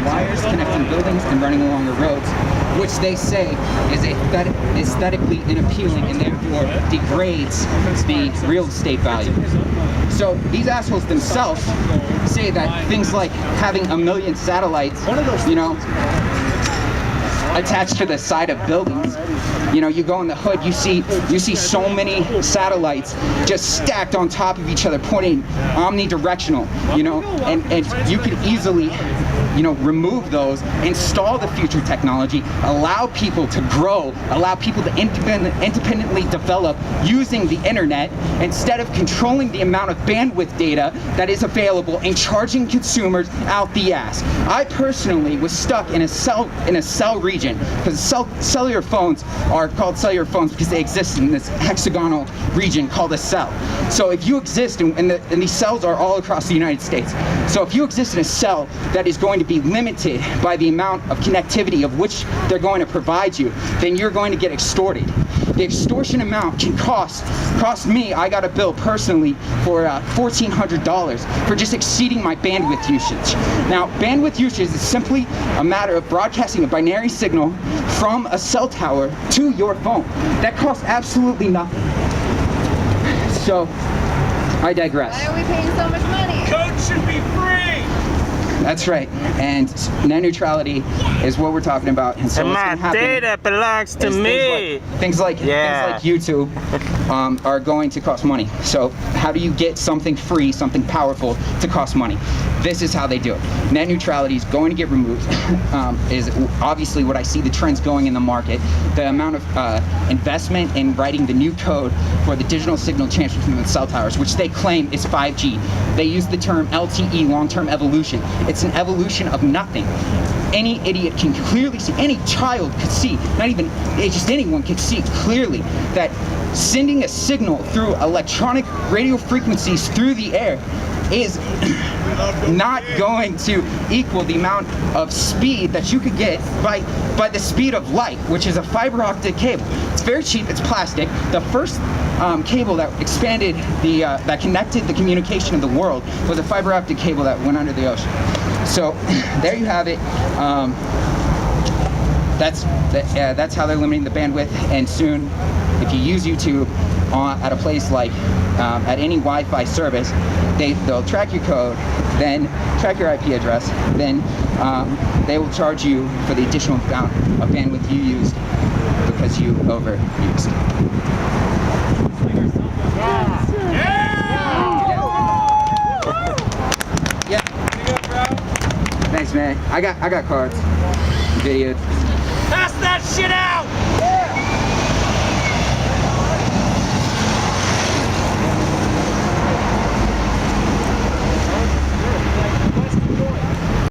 wires connecting buildings and running along the roads, which they say is aesthetically inappealing and therefore degrades the real estate value. So these assholes themselves say that things like having 1 million satellites, you know, attached to the side of buildings. You know, you go in the hood, you see so many satellites just stacked on top of each other, pointing omnidirectional, you know, and you could easily, you know, remove those, install the future technology, allow people to grow, allow people to independently develop using the internet instead of controlling the amount of bandwidth data that is available and charging consumers out the ass. I personally was stuck in a cell region, because cellular phones are called cellular phones because they exist in this hexagonal region called a cell. So if you exist, and these cells are all across the United States, so if you exist in a cell that is going to be limited by the amount of connectivity of which they're going to provide you, then you're going to get extorted. The extortion amount can cost me, I got a bill personally for $1,400 for just exceeding my bandwidth usage. Now, bandwidth usage is simply a matter of broadcasting a binary signal from a cell tower to your phone. That costs absolutely nothing. So, I digress. Why are we paying so much money? Code should be free! That's right, and net neutrality is what we're talking about. And so my data belongs to me. Things like YouTube are going to cost money. So how do you get something free, something powerful, to cost money? This is how they do it. Net neutrality is going to get removed. Is obviously what I see the trends going in the market. The amount of investment in writing the new code for the digital signal transfer from the cell towers, which they claim is 5G. They use the term LTE, long-term evolution. It's an evolution of nothing. Any idiot can clearly see, any child could see, not even just anyone could see clearly that sending a signal through electronic radio frequencies through the air is not going to equal the amount of speed that you could get by the speed of light, which is a fiber optic cable. It's very cheap, it's plastic. The first cable that expanded that connected the communication of the world was a fiber optic cable that went under the ocean. So there you have it. That's how they're limiting the bandwidth, and soon, if you use YouTube at a place like at any Wi-Fi service, they'll track your code, then track your IP address, then they will charge you for the additional amount of bandwidth you used because you overused. Yeah. Thanks, man. I got cards, videos. Pass that shit out!